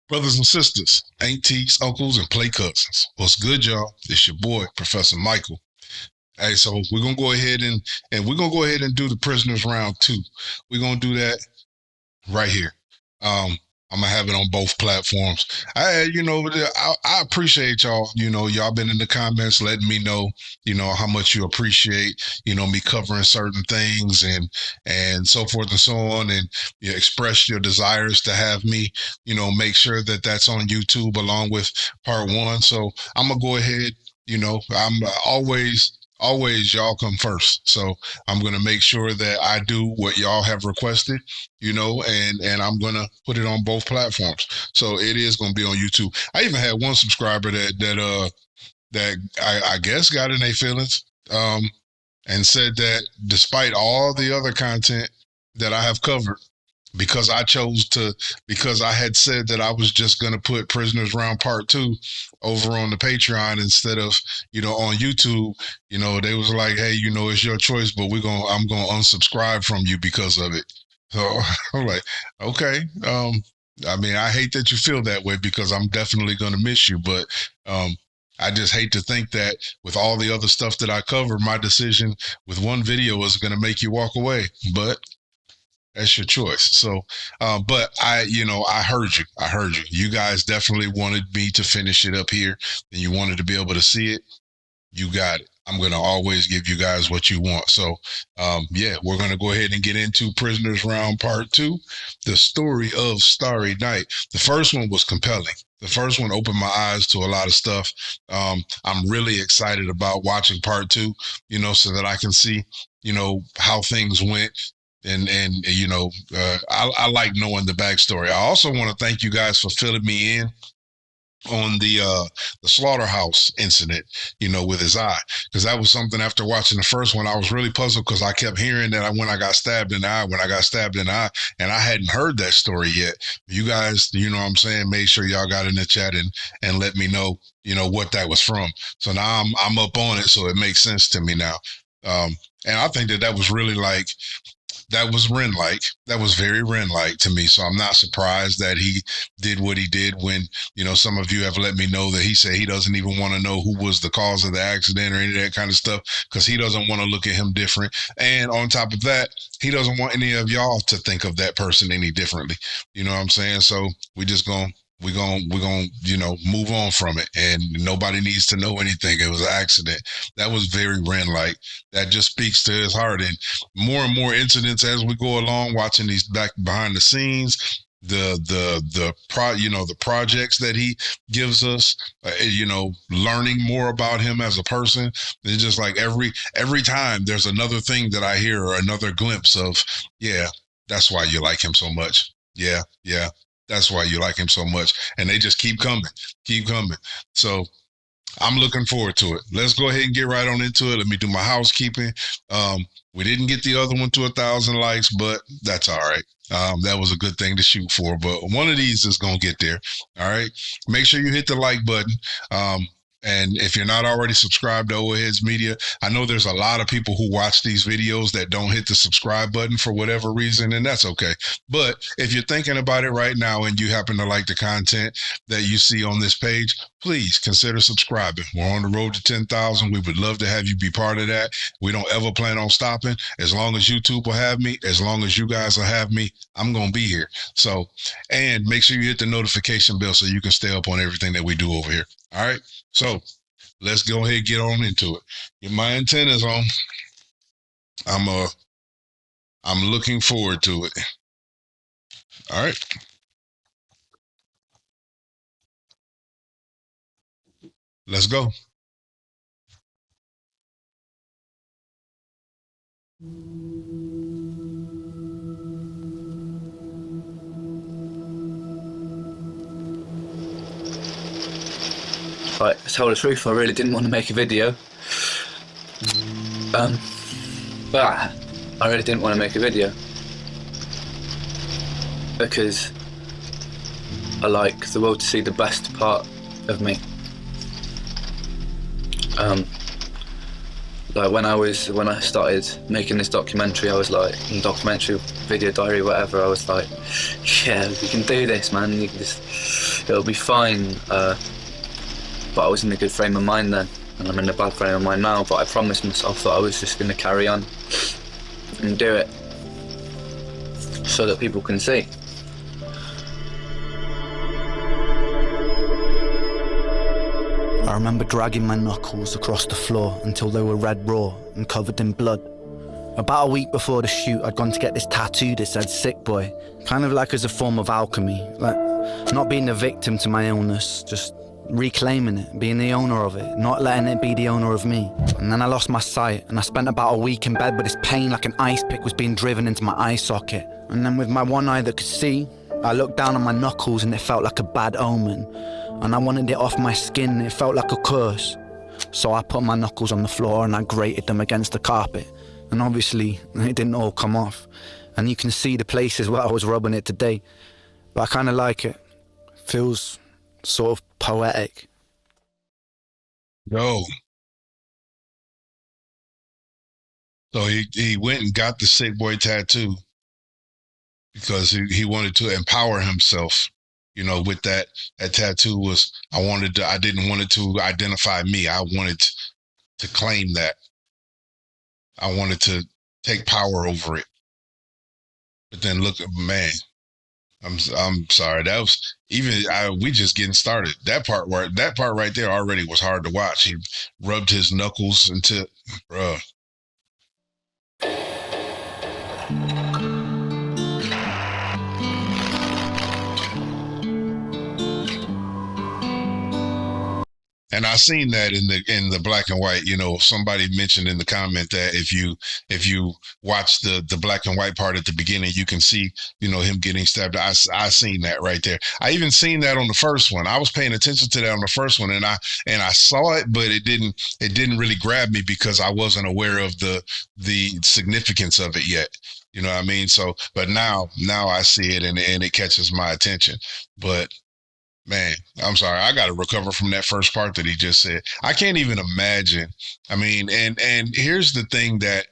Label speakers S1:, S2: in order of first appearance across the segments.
S1: Brothers and sisters, aunties, uncles, and play cousins. What's good, y'all? It's your boy, Professor Michael. Hey, so we're gonna go ahead and we're gonna go ahead and do the prisoners round two. We're gonna do that right here. I'm gonna have it on both platforms. I appreciate y'all. Y'all been in the comments letting me know, how much you appreciate, me covering certain things and so forth and so on, and you express your desires to have me, make sure that that's on YouTube along with part one. So I'm gonna go ahead. I'm always y'all come first. So I'm gonna make sure that I do what y'all have requested, and I'm gonna put it on both platforms. So it is gonna be on YouTube. I even had one subscriber that I guess got in their feelings, and said that despite all the other content that I have covered, because because I had said that I was just gonna put Prisoners Round Part 2 over on the Patreon instead of, on YouTube, they was like, hey, it's your choice, but I'm gonna unsubscribe from you because of it. So I'm like, okay. I mean, I hate that you feel that way because I'm definitely gonna miss you, but I just hate to think that with all the other stuff that I cover, my decision with one video is gonna make you walk away. But that's your choice. So, but I heard you. I heard you. You guys definitely wanted me to finish it up here, and you wanted to be able to see it. You got it. I'm going to always give you guys what you want. So, yeah, we're going to go ahead and get into Prisoners Round Part 2, the story of Starry Night. The first one was compelling. The first one opened my eyes to a lot of stuff. I'm really excited about watching Part 2, so that I can see, how things went. And I like knowing the backstory. I also want to thank you guys for filling me in on the slaughterhouse incident, with his eye, because that was something. After watching the first one, I was really puzzled because I kept hearing that when I got stabbed in the eye, and I hadn't heard that story yet. You guys, what I'm saying, made sure y'all got in the chat and let me know, what that was from. So now I'm up on it, so it makes sense to me now. And I think that was really that was Ren-like. That was very Ren-like to me. So I'm not surprised that he did what he did when, some of you have let me know that he said he doesn't even want to know who was the cause of the accident or any of that kind of stuff because he doesn't want to look at him different. And on top of that, he doesn't want any of y'all to think of that person any differently. You know what I'm saying? So we're going move on from it, and nobody needs to know anything. It was an accident. That was very Ren-like. That just speaks to his heart. And more incidents as we go along, watching these back behind the scenes, the projects that he gives us, learning more about him as a person. It's just like every time there's another thing that I hear or another glimpse of, yeah, that's why you like him so much. Yeah. That's why you like him so much. And they just keep coming. So I'm looking forward to it. Let's go ahead and get right on into it. Let me do my housekeeping. We didn't get the other one to 1,000 likes, but that's all right. That was a good thing to shoot for, but one of these is going to get there. All right. Make sure you hit the like button. And if you're not already subscribed to Old Heads Media, I know there's a lot of people who watch these videos that don't hit the subscribe button for whatever reason, and that's okay. But if you're thinking about it right now and you happen to like the content that you see on this page, please consider subscribing. We're on the road to 10,000. We would love to have you be part of that. We don't ever plan on stopping. As long as YouTube will have me, as long as you guys will have me, I'm going to be here. So, and make sure you hit the notification bell so you can stay up on everything that we do over here. All right. So let's go ahead and get on into it. Get my antennas on. I'm looking forward to it. All right. Let's go.
S2: Right, to tell the truth, I really didn't want to make a video. But I really didn't want to make a video because I like the world to see the best part of me. Like when I started making this documentary, I was like, documentary, video diary, whatever. I was like, yeah, we can do this, man. It'll be fine. But I was in a good frame of mind then, and I'm in a bad frame of mind now. But I promised myself that I was just going to carry on and do it, so that people can see.
S3: I remember dragging my knuckles across the floor until they were red raw and covered in blood. About a week before the shoot, I'd gone to get this tattoo that said "Sick Boy," kind of like as a form of alchemy, like not being a victim to my illness, just reclaiming it, being the owner of it, not letting it be the owner of me. And then I lost my sight, and I spent about a week in bed with this pain like an ice pick was being driven into my eye socket. And then with my one eye that could see, I looked down on my knuckles and it felt like a bad omen. And I wanted it off my skin, and it felt like a curse. So I put my knuckles on the floor and I grated them against the carpet. And obviously, it didn't all come off. And you can see the places where I was rubbing it today. But I kind of like it. Feels sort of poetic.
S1: Yo. So he went and got the Sick Boy tattoo because he wanted to empower himself. You know, with that tattoo was, I didn't want it to identify me. I wanted to claim that. I wanted to take power over it. But then look, man, I'm sorry. That was we just getting started. That part right there already was hard to watch. He rubbed his knuckles into, bruh. And I seen that in the black and white. You know, somebody mentioned in the comment that if you watch the black and white part at the beginning, you can see, you know, him getting stabbed. I seen that right there. I even seen that on the first one. I was paying attention to that on the first one, and I saw it, but it didn't really grab me because I wasn't aware of the significance of it yet. You know what I mean? So, but now I see it and it catches my attention. But man, I'm sorry. I got to recover from that first part that he just said. I can't even imagine. I mean, and here's the thing that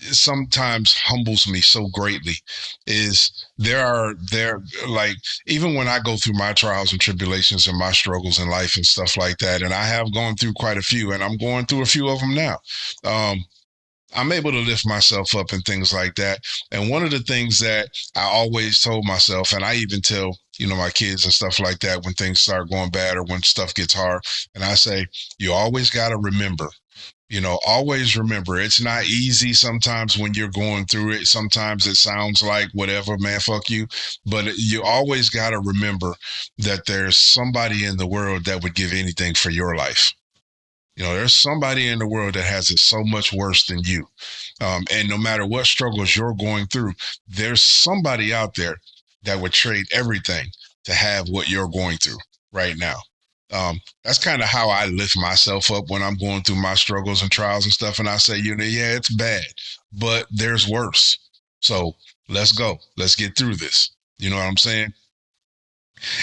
S1: sometimes humbles me so greatly is there like, even when I go through my trials and tribulations and my struggles in life and stuff like that, and I have gone through quite a few, and I'm going through a few of them now. I'm able to lift myself up and things like that. And one of the things that I always told myself, and I even tell, you know, my kids and stuff like that when things start going bad or when stuff gets hard, and I say, you always got to remember, you know, always remember, it's not easy sometimes when you're going through it. Sometimes it sounds like whatever, man, fuck you. But you always got to remember that there's somebody in the world that would give anything for your life. You know, there's somebody in the world that has it so much worse than you. And no matter what struggles you're going through, there's somebody out there that would trade everything to have what you're going through right now. That's kind of how I lift myself up when I'm going through my struggles and trials and stuff. And I say, you know, yeah, it's bad, but there's worse. So let's go. Let's get through this. You know what I'm saying?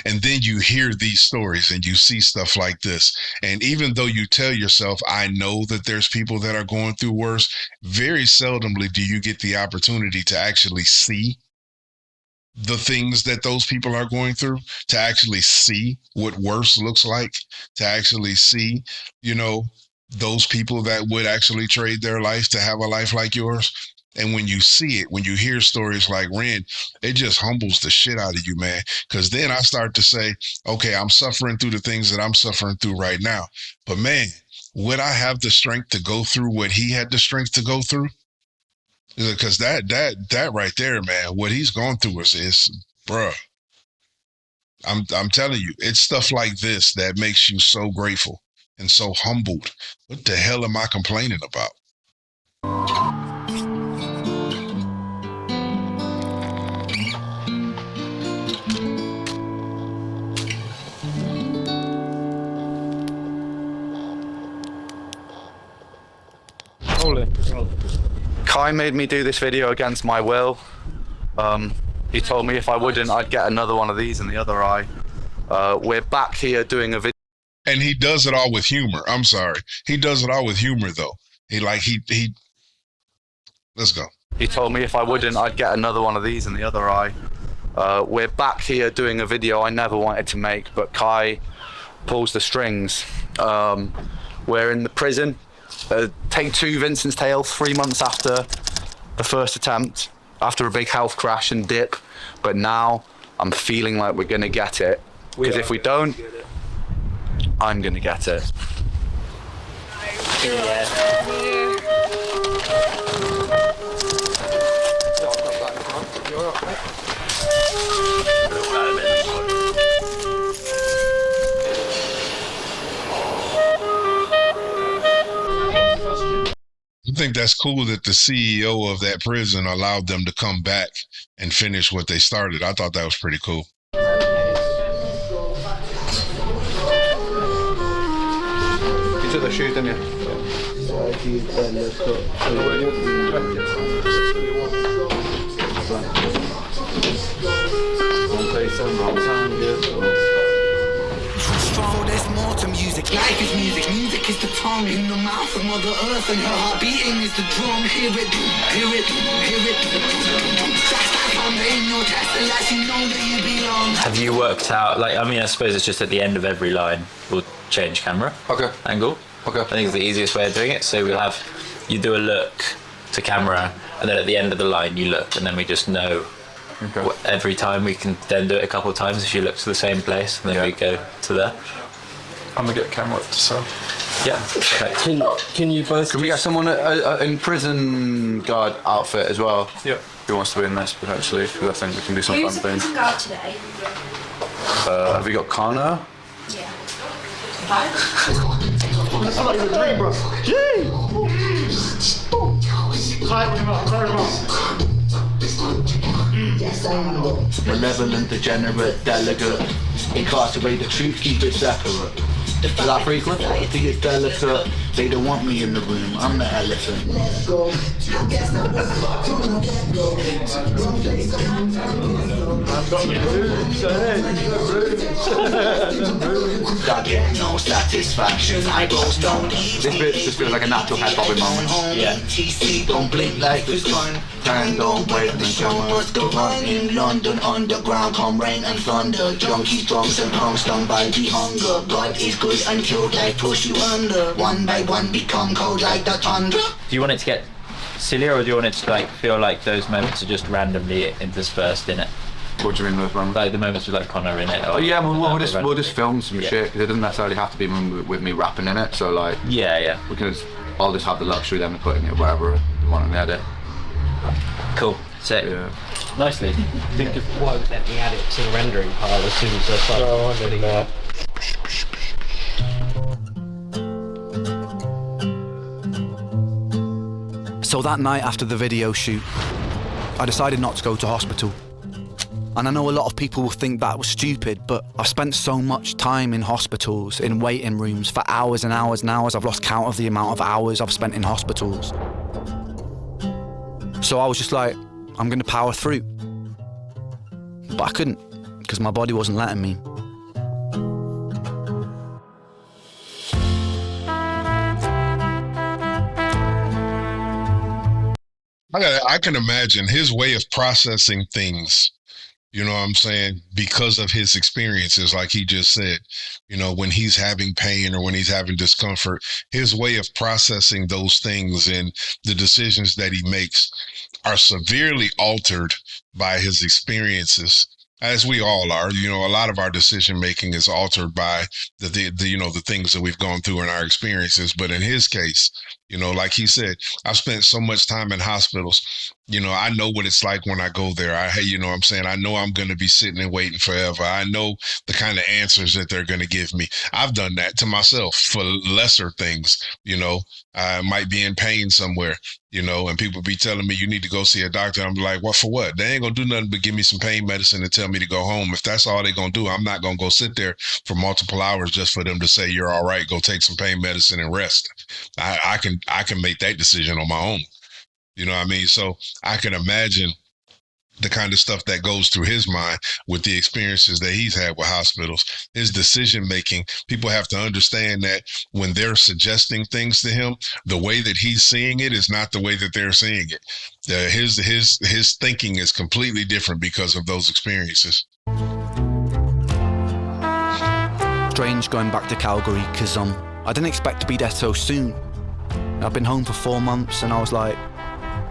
S1: And then you hear these stories and you see stuff like this. And even though you tell yourself, I know that there's people that are going through worse, very seldomly do you get the opportunity to actually see the things that those people are going through, to actually see what worse looks like, to actually see, you know, those people that would actually trade their life to have a life like yours. And when you see it, when you hear stories like Ren, it just humbles the shit out of you, man. Because then I start to say, okay, I'm suffering through the things that I'm suffering through right now. But man, would I have the strength to go through what he had the strength to go through? Because that right there, man, what he's gone through is bruh. I'm telling you, it's stuff like this that makes you so grateful and so humbled. What the hell am I complaining about?
S3: Kai made me do this video against my will. He told me if I wouldn't, I'd get another one of these in the other eye. We're back here doing a video.
S1: And he does it all with humor. I'm sorry. He does it all with humor, though. He let's go.
S3: He told me if I wouldn't, I'd get another one of these in the other eye. We're back here doing a video I never wanted to make, but Kai pulls the strings. We're in the prison. Take 2, Vincent's Tale, 3 months after the first attempt, after a big health crash and dip. But now I'm feeling like we're gonna get it. Because if we don't, I'm gonna get it.
S1: I think that's cool that the CEO of that prison allowed them to come back and finish what they started. I thought that was pretty cool.
S3: You took the shoot, didn't you?
S4: For there's more to music. Life is music. Music is the tongue in the mouth of Mother Earth, and her heart beating is the drum. Hear it, hear it, hear it. That's that fountain, your test, and lets you know that you belong.
S5: Have you worked out, like, I mean, I suppose it's just at the end of every line, we'll change camera angle.
S3: Okay.
S5: I think it's the easiest way of doing it. So we'll have, you do a look to camera, and then at the end of the line you look, and then we just know every time. We can then do it a couple of times if you look to the same place, and then we go to there.
S3: I'm gonna get camera up to so.
S5: Yeah. Okay.
S6: Can you both?
S3: Can we get someone in prison guard outfit as well?
S6: Yeah.
S3: Who wants to be in this potentially? Because I think we can do some
S7: Who's
S3: fun
S7: the
S3: things.
S7: prison guard today?
S3: Have you got Connor?
S7: Yeah.
S3: Malevolent, degenerate, delegate. Incarcerate the truth, keep it separate. Is that frequent? I think it's delicate. They don't want me in the room, I'm the elephant. I get no satisfaction, I go stone. This bit just feels like a natural head bobbing moment.
S5: Yeah.
S4: TC don't blink like the sun. Time don't wait, the show must go on. In London underground, come rain and thunder. Junkies, drums and punks stung by the hunger. God is good until they push you under. One by one become cold like the thunder.
S5: Do you want it to get sillier, or do you want it to like feel like those moments are just randomly interspersed in it?
S3: What do you mean with one?
S5: Like the moments with like Connor in it? Or,
S3: Oh yeah, we'll just film some
S5: Yeah.
S3: shit. 'Cause it doesn't necessarily have to be with me rapping in it. So like,
S5: Yeah.
S3: we can I'll just have the luxury then of putting it wherever we want in the edit.
S5: Cool. Sick.
S3: Yeah.
S5: Nicely.
S6: Think of why would let me add it to the rendering pile as soon as I start editing that.
S3: So that night after the video shoot, I decided not to go to hospital. And I know a lot of people will think that was stupid, but I've spent so much time in hospitals, in waiting rooms for hours and hours and hours. I've lost count of the amount of hours I've spent in hospitals. So I was just like, I'm gonna power through. But I couldn't, because my body wasn't letting me.
S1: I can imagine his way of processing things, you know what I'm saying, because of his experiences, like he just said, you know, when he's having pain or when he's having discomfort, his way of processing those things and the decisions that he makes are severely altered by his experiences, as we all are. You know, a lot of our decision making is altered by the you know, the things that we've gone through in our experiences. But in his case, you know, like he said, I've spent so much time in hospitals. You know, I know what it's like when I go there. You know what I'm saying? I know I'm going to be sitting and waiting forever. I know the kind of answers that they're going to give me. I've done that to myself for lesser things. You know, I might be in pain somewhere, you know, and people be telling me you need to go see a doctor. I'm like, what, for what? They ain't going to do nothing but give me some pain medicine and tell me to go home. If that's all they're going to do, I'm not going to go sit there for multiple hours just for them to say, you're all right, go take some pain medicine and rest. I can make that decision on my own. You know what I mean? So I can imagine the kind of stuff that goes through his mind with the experiences that he's had with hospitals, his decision making. People have to understand that when they're suggesting things to him, the way that he's seeing it is not the way that they're seeing it. His thinking is completely different because of those experiences.
S3: Strange going back to Calgary because I didn't expect to be there so soon. I've been home for 4 months and I was like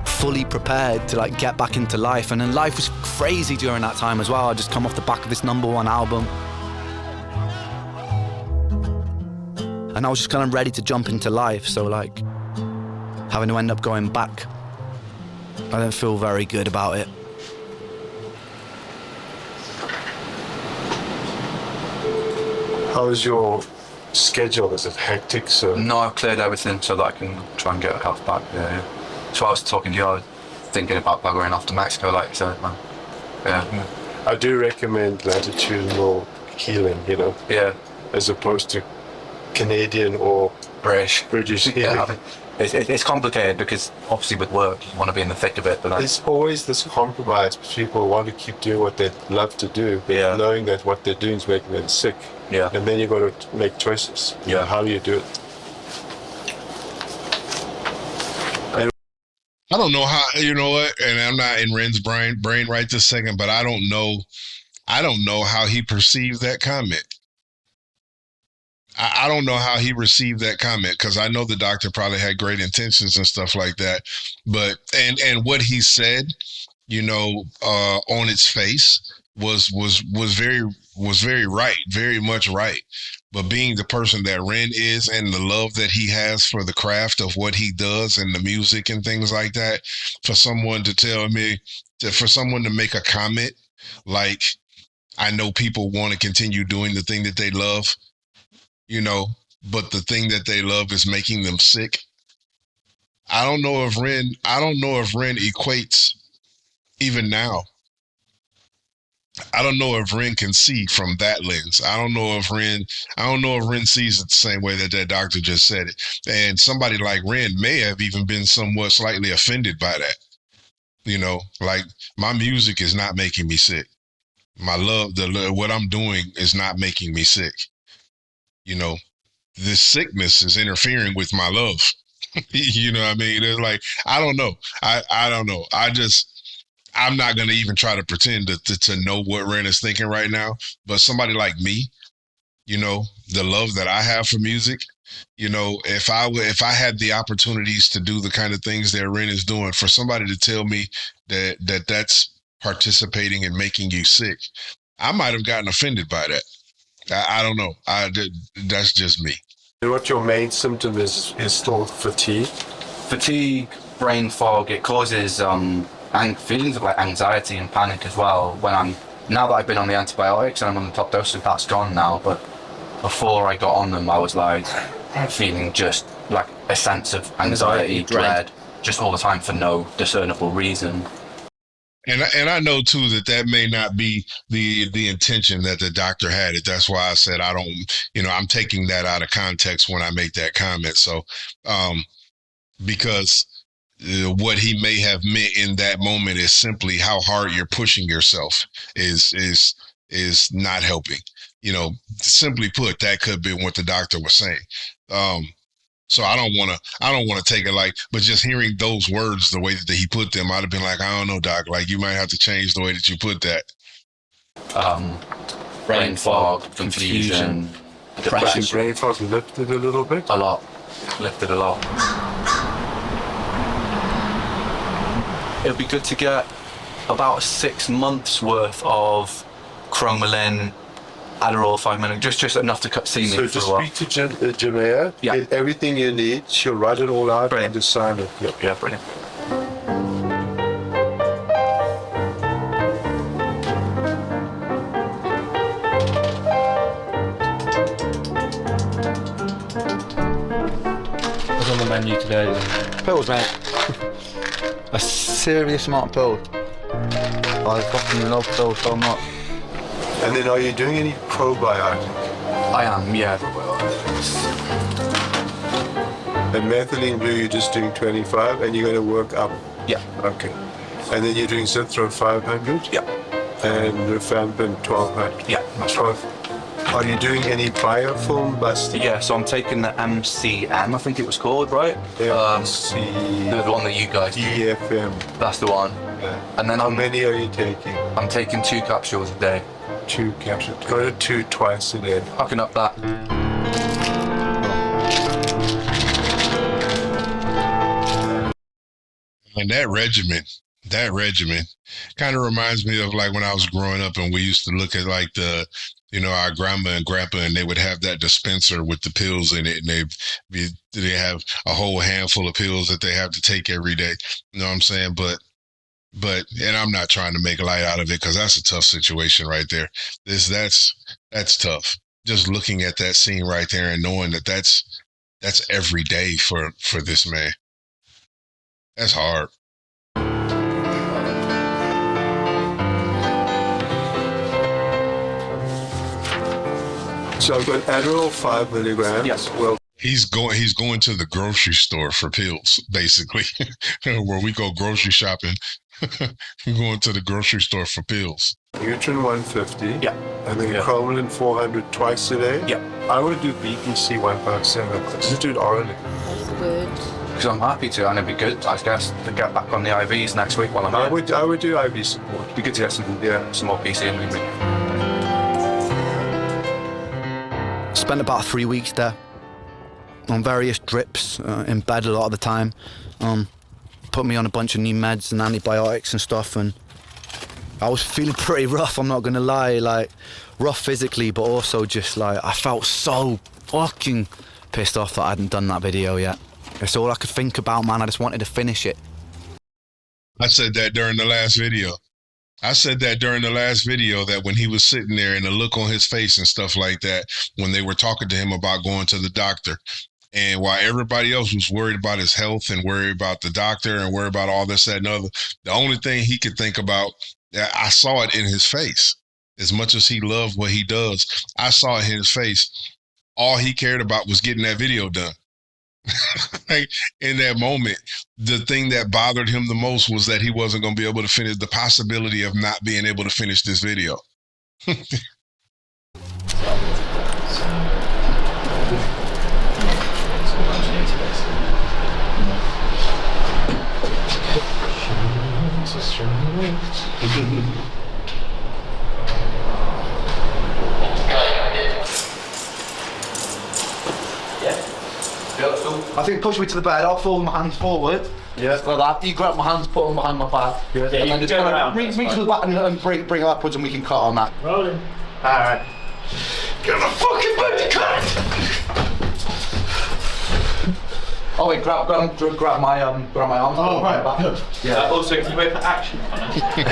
S3: fully prepared to like get back into life, and then life was crazy during that time as well. I just come off the back of this #1 album and I was just kind of ready to jump into life, so like having to end up going back, I don't feel very good about it.
S7: How is your schedule? Is it hectic? So
S8: No, I've cleared everything so that I can try and get health back. Yeah. So I was talking to you, I was thinking about going off to Mexico, like you said, man. Yeah.
S7: I do recommend latitudinal healing,
S8: Yeah.
S7: as opposed to Canadian or
S8: British
S7: healing.
S8: Yeah. It's complicated because obviously with work you want to be in the thick of it, but
S7: There's always this compromise. People want to keep doing what they love to do,
S8: Yeah.
S7: knowing that what they're doing is making them sick.
S8: Yeah.
S7: And then you got to make choices.
S8: Yeah.
S7: How you do it.
S1: I don't know how, you know what, and I'm not in Ren's brain right this second, but I don't know how he perceived that comment. I don't know how he received that comment, because I know the doctor probably had great intentions and stuff like that. But and what he said, on its face was very right, very much right. But being the person that Ren is and the love that he has for the craft of what he does and the music and things like that, for someone to make a comment like, I know people want to continue doing the thing that they love, but the thing that they love is making them sick. I don't know if Ren equates, even now. I don't know if Ren can see from that lens. I don't know if Ren sees it the same way that doctor just said it. And somebody like Ren may have even been somewhat slightly offended by that. Like, my music is not making me sick. My love, what I'm doing is not making me sick. This sickness is interfering with my love. You know what I mean? It's like, I don't know. I don't know. I'm not going to even try to pretend to know what Ren is thinking right now. But somebody like me, the love that I have for music, if I had the opportunities to do the kind of things that Ren is doing, for somebody to tell me that's participating in making you sick, I might have gotten offended by that. I don't know. That's just me.
S7: What your main symptom is still fatigue?
S8: fatigue, brain fog, it causes feelings of like anxiety and panic as well. Now that I've been on the antibiotics and I'm on the top dose, that's gone now, but before I got on them, I was like feeling just like a sense of anxiety, dread, just all the time for no discernible reason.
S1: And I know too that may not be the intention that the doctor had it. That's why I said I'm taking that out of context when I make that comment. So, because what he may have meant in that moment is simply how hard you're pushing yourself is not helping. Simply put, that could be what the doctor was saying. So I don't want to take it like, but just hearing those words, the way that he put them, I'd have been like, I don't know, doc, like you might have to change the way that you put that.
S8: Brain fog, confusion, depression.
S7: Brain fog lifted a little bit?
S8: A lot. Lifted a lot. It'd be good to get about 6 months worth of Chromalin, Adderall, 5 milligrams, just enough to see me
S7: so
S8: for a while.
S7: So just speak to Jamea, get everything you need, she'll write it all out and just sign it.
S8: Yep. Yeah, brilliant.
S6: What's on the menu today?
S3: Pills, mate. A serious amount of pills. I fucking love pills so much.
S7: And then are you doing any probiotic?
S8: I am, yeah.
S7: And methylene blue, you're just doing 25 and you're going to work up?
S8: Yeah.
S7: Okay. And then you're doing Zithro 500?
S8: Yeah.
S7: And Rifampin 1200?
S8: Yeah, that's right.
S7: Are you doing any biofilm busting?
S8: Yeah, so I'm taking the MCM, I think it was called, right? The one that you guys do.
S7: EFM.
S8: That's the one.
S7: Yeah.
S8: And then
S7: How many are you taking?
S8: I'm taking 2 capsules a day.
S7: 2 capsules. Go to 2 twice a day.
S8: I can up that.
S1: And that regimen kind of reminds me of like when I was growing up and we used to look at like our grandma and grandpa, and they would have that dispenser with the pills in it, and they have a whole handful of pills that they have to take every day. You know what I'm saying? But and I'm not trying to make light out of it because that's a tough situation right there. That's tough. Just looking at that scene right there and knowing that that's every day for this man. That's hard.
S7: So I've got Adderall 5 milligrams.
S8: Yes.
S7: Well,
S1: He's going to the grocery store for pills, basically. Where we go grocery shopping. We're going to the grocery store for pills.
S7: Nutrin 150.
S8: Yeah.
S7: And then Chromalin 400 twice a day.
S8: Yeah.
S7: I would do BPC 157. Just do it orally.
S9: That's good.
S8: Because I'm happy to, and it'd be good, I guess, to get back on the IVs next week while I'm
S7: I
S8: here.
S7: would do IV support.
S8: It'd be good to get some more PC in with me.
S3: Spent about 3 weeks there on various drips, in bed a lot of the time. Put me on a bunch of new meds and antibiotics and stuff, and I was feeling pretty rough, I'm not gonna lie, like rough physically, but also just like I felt so fucking pissed off that I hadn't done that video yet. It's all I could think about, man. I just wanted to finish it.
S1: I said that during the last video. That when he was sitting there and the look on his face and stuff like that, when they were talking to him about going to the doctor, and while everybody else was worried about his health and worried about the doctor and worried about all this, that, and other, the only thing he could think about, I saw it in his face. As much as he loved what he does, I saw it in his face. All he cared about was getting that video done. Like, in that moment, the thing that bothered him the most was that he wasn't going to be able to finish, the possibility of not being able to finish this video.
S8: I think push me to the bed, I'll fold my hands forward. Yeah. Like that. You grab my hands, put them behind my back. Yeah. And then just kind of reach to the back and bring it upwards, and we can cut on that.
S6: Rolling.
S8: Alright. Get the fucking bed to cut! Oh wait, grab my arms.
S6: Oh right.
S8: Back. Yeah.
S6: Also, can you wait for action? Okay.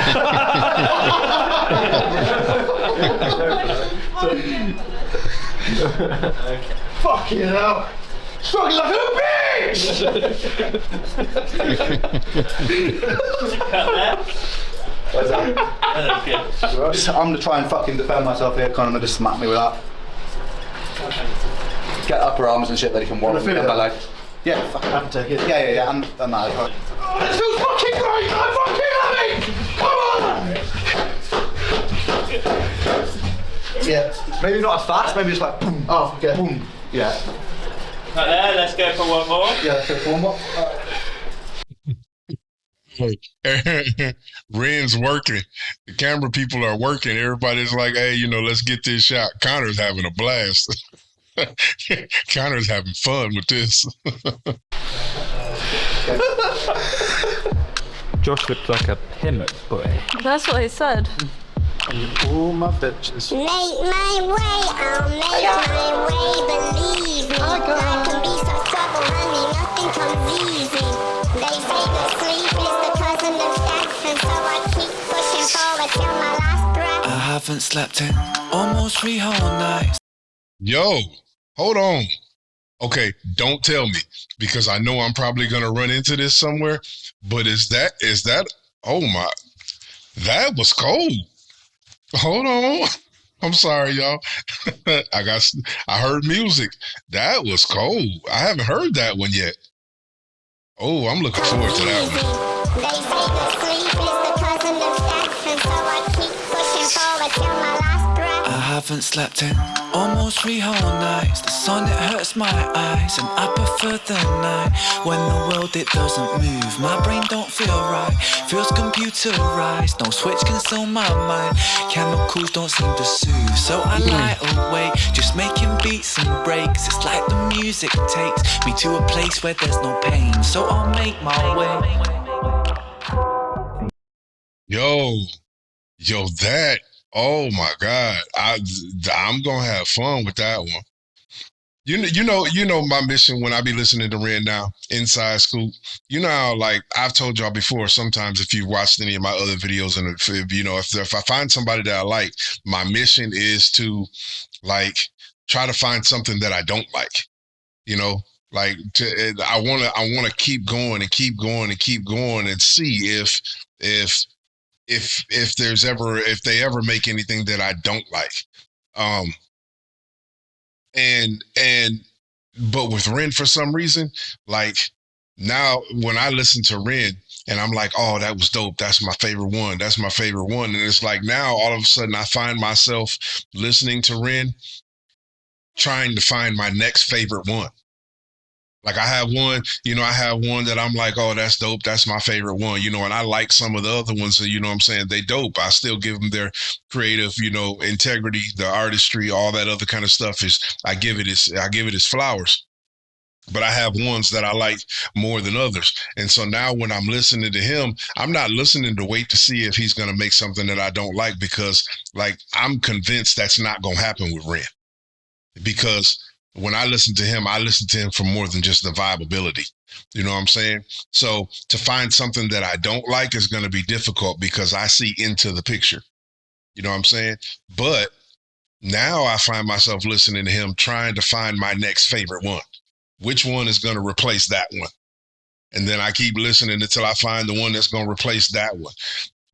S8: Fucking hell! Struggling like a bitch! I'm gonna try and fucking defend myself here. Conor just smack me with that. Get upper arms and shit that he can walk.
S6: Feel it?
S8: Like, yeah, fucking have to take it. Yeah, and that. Oh, this feels fucking great! I'm fucking happy! Come on! Yeah, maybe not as fast. Maybe just like boom. Oh, okay. Boom. Yeah.
S6: Right there, let's go for one more.
S8: Yeah, let's go for one more.
S1: Ren's working. The camera people are working. Everybody's like, hey, let's get this shot. Connor's having a blast. Connor's having fun with this.
S10: Josh looked like a pimp boy.
S9: That's what I said.
S7: All my bitches.
S11: Make my way, I'll make my way, believe me. I can be so trouble, honey, nothing comes easy. They say that sleep is the cousin of death, and so I keep pushing forward till my last breath.
S4: I haven't slept in almost 3 whole nights.
S1: Yo, hold on. Okay, don't tell me, because I know I'm probably going to run into this somewhere, but is that, oh my, that was cold. Hold on. I'm sorry, y'all. I heard music. That was cold. I haven't heard that one yet. Oh, I'm looking forward to that one.
S11: They say that sleep power till my last breath.
S12: I haven't slept in almost 3 whole nights. The sun, it hurts my eyes, and I prefer the night when the world, it doesn't move. My brain don't feel right, feels computerized. No switch can still my mind, chemicals don't seem to soothe. So I lie awake, just making beats and breaks. It's like the music takes me to a place where there's no pain. So I'll make my way.
S1: Yo, that, oh my God. I'm gonna have fun with that one. You know my mission when I be listening to Ren now, Inside Scoop. You know how, like, I've told y'all before, sometimes if you've watched any of my other videos, and if I find somebody that I like, my mission is to, like, try to find something that I don't like. You know, like, I wanna keep going and keep going and keep going and see if they ever make anything that I don't like. But with Ren, for some reason, like, now when I listen to Ren and I'm like, oh, that was dope, that's my favorite one, and it's like, now all of a sudden I find myself listening to Ren trying to find my next favorite one. Like, I have one that I'm like, oh, that's dope, that's my favorite one, and I like some of the other ones, so, what I'm saying, they dope. I still give them their creative, integrity, the artistry, all that other kind of stuff I give it its flowers. But I have ones that I like more than others. And so now when I'm listening to him, I'm not listening to wait to see if he's going to make something that I don't like, because, like, I'm convinced that's not going to happen with Ren. Because when I listen to him for more than just the vibeability. You know what I'm saying? So to find something that I don't like is going to be difficult, because I see into the picture. You know what I'm saying? But now I find myself listening to him trying to find my next favorite one. Which one is going to replace that one? And then I keep listening until I find the one that's going to replace that one.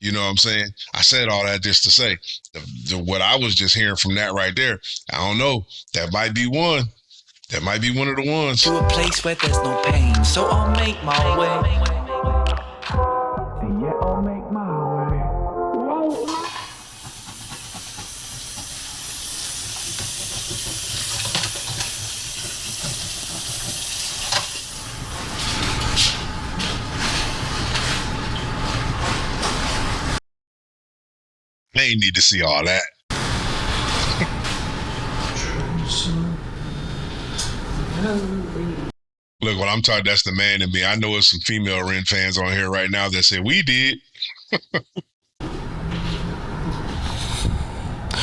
S1: You know what I'm saying? I said all that just to say, what I was just hearing from that right there, I don't know. That might be one. That might be one of the ones.
S12: To a place where there's no pain, so I'll make my way. Yeah, I'll make my way.
S1: They ain't need to see all that. Look, when I'm talking, that's the man in me. I know there's some female Ren fans on here right now that say, we did.
S8: Oh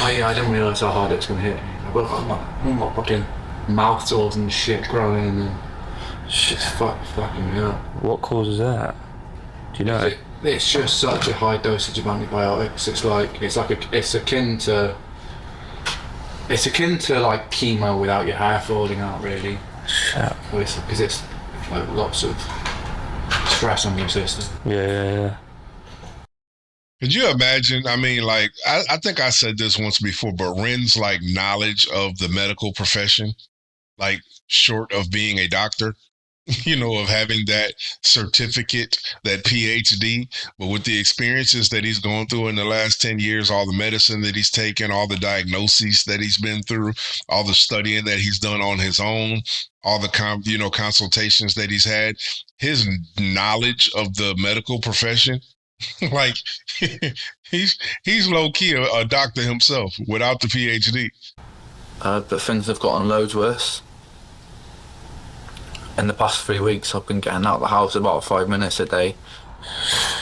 S8: yeah, I didn't realise how hard it's going to hit. I've got my fucking mouth sores and shit growing, and shit's fucking me up.
S10: What causes that? Do you know?
S8: It's just such a high dosage of antibiotics. It's akin to like chemo without your hair falling out, really.
S10: Shit.
S8: Because it's like lots of stress on your system.
S10: Yeah.
S1: Could you imagine? I mean, like, I think I said this once before, but Ren's, like, knowledge of the medical profession, like, short of being a doctor, of having that certificate, that PhD, but with the experiences that he's gone through in the last 10 years, all the medicine that he's taken, all the diagnoses that he's been through, all the studying that he's done on his own, all the consultations that he's had, his knowledge of the medical profession, like, he's low-key a doctor himself without the PhD.
S2: But things have gotten loads worse. In the past 3 weeks, I've been getting out of the house about 5 minutes a day.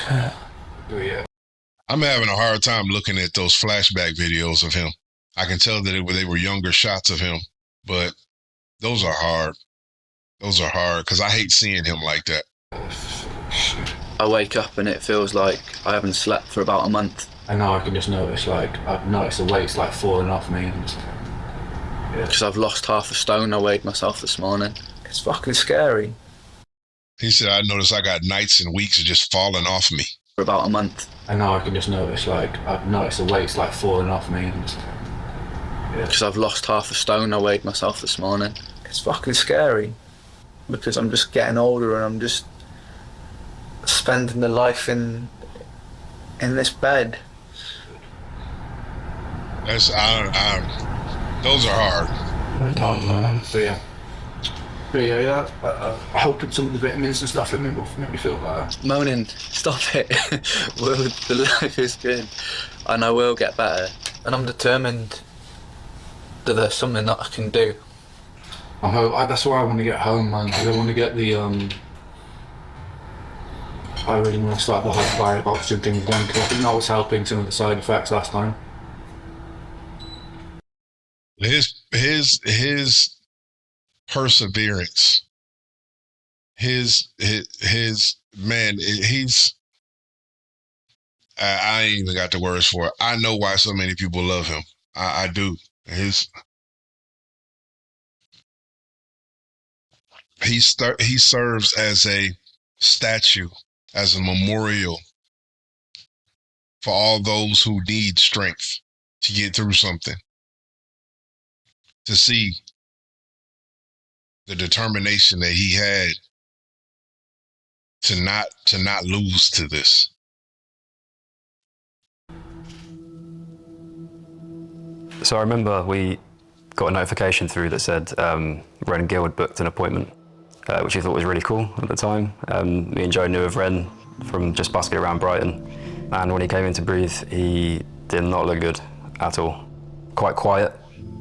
S8: Yeah.
S1: I'm having a hard time looking at those flashback videos of him. I can tell that they were younger shots of him, but those are hard. Those are hard, because I hate seeing him like that.
S2: I wake up and it feels like I haven't slept for about a month.
S8: And now I can just notice, I've noticed the weight's like falling off me.
S2: Because I've lost half a stone. I weighed myself this morning. It's fucking scary.
S1: He said, I noticed I got nights and weeks just falling off me.
S2: For about a month.
S8: And now I can just notice, I've noticed the weight's like falling off me.
S2: Because I've lost half a stone. I weighed myself this morning. It's fucking scary. Because I'm just getting older and I'm just spending the life in this bed.
S1: That's those are hard.
S8: So yeah. But yeah. Helping some of the vitamins and stuff, it made me feel better.
S2: Moaning, stop it. Will, the life is good, and I will get better. And I'm determined that there's something that I can do.
S8: That's why I want to get home, man. I want to get the I really want to start the hyperbaric oxygen thing again, because I think that was helping some of the side effects last time.
S1: His perseverance, his man, I ain't even got the words for it. I know why so many people love him. I do. He serves as a statue, as a memorial for all those who need strength to get through something. To see the determination that he had to not lose to this.
S10: So I remember we got a notification through that said Ren Gill had booked an appointment, which I thought was really cool at the time. Me and Joe knew of Ren from just busking around Brighton, and when he came in to breathe, he did not look good at all. Quite quiet.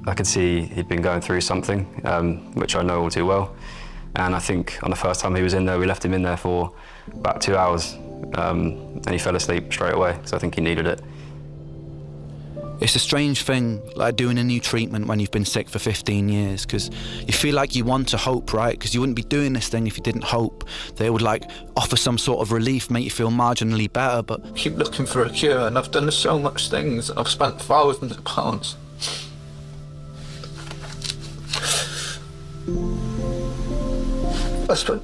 S10: I could see he'd been going through something, which I know all too well. And I think on the first time he was in there, we left him in there for about 2 hours, and he fell asleep straight away, so I think he needed it.
S3: It's a strange thing, like doing a new treatment when you've been sick for 15 years, because you feel like you want to hope, right? Because you wouldn't be doing this thing if you didn't hope that it would like offer some sort of relief, make you feel marginally better, but...
S2: Keep looking for a cure, and I've done so much things, and I've spent thousands of pounds. I spent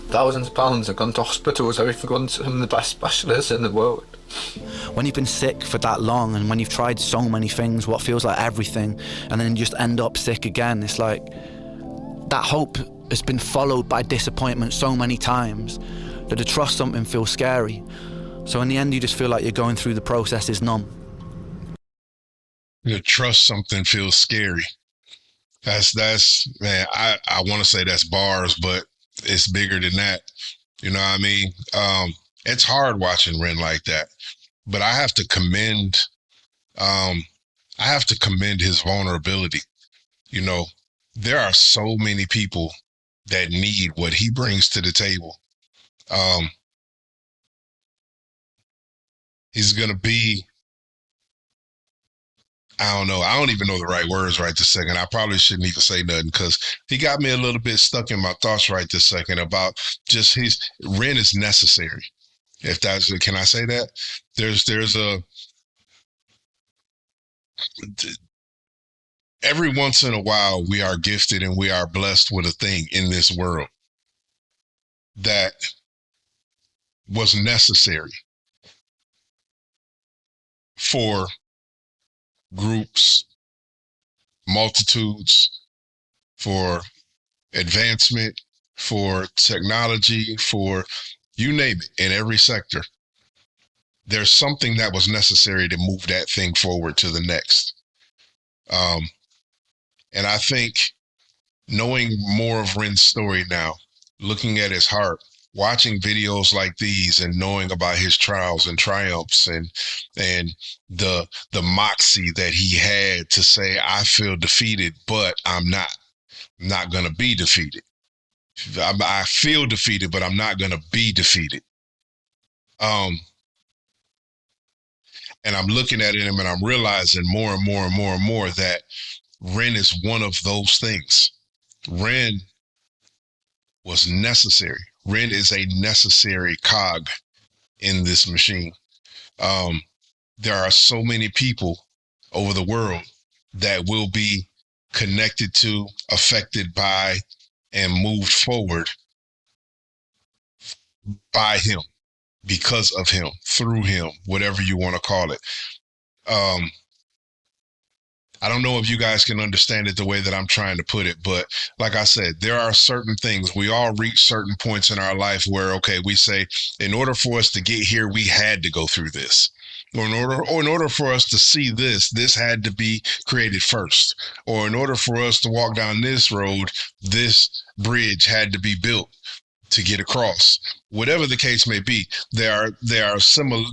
S2: thousands of pounds. I've gone to hospitals. I've gone to some of the best specialists in the world.
S3: When you've been sick for that long and when you've tried so many things, what feels like everything, and then you just end up sick again, it's like that hope has been followed by disappointment so many times that to trust something feels scary. So in the end, you just feel like you're going through the process is numb.
S1: To trust something feels scary. That's man, I want to say that's bars, but it's bigger than that. You know what I mean? It's hard watching Ren like that, but I have to commend his vulnerability. You know, there are so many people that need what he brings to the table. He's gonna be, I don't know. I don't even know the right words right this second. I probably shouldn't even say nothing because he got me a little bit stuck in my thoughts right this second about just Ren is necessary. If that's, can I say that? Every once in a while we are gifted and we are blessed with a thing in this world that was necessary for groups, multitudes, for advancement, for technology, for you name it, in every sector. There's something that was necessary to move that thing forward to the next. And I think knowing more of Ren's story now, looking at his heart, watching videos like these and knowing about his trials and triumphs and the moxie that he had to say, I feel defeated, but I'm not going to be defeated. I feel defeated, but I'm not going to be defeated. And I'm looking at him and I'm realizing more and more and more and more that Ren is one of those things. Ren was necessary. Ren is a necessary cog in this machine. There are so many people over the world that will be connected to, affected by, and moved forward by him, because of him, through him, whatever you want to call it. I don't know if you guys can understand it the way that I'm trying to put it, but like I said, there are certain things. We all reach certain points in our life where, okay, we say, in order for us to get here, we had to go through this. Or in order for us to see this, this had to be created first. Or in order for us to walk down this road, this bridge had to be built to get across. Whatever the case may be, they are similar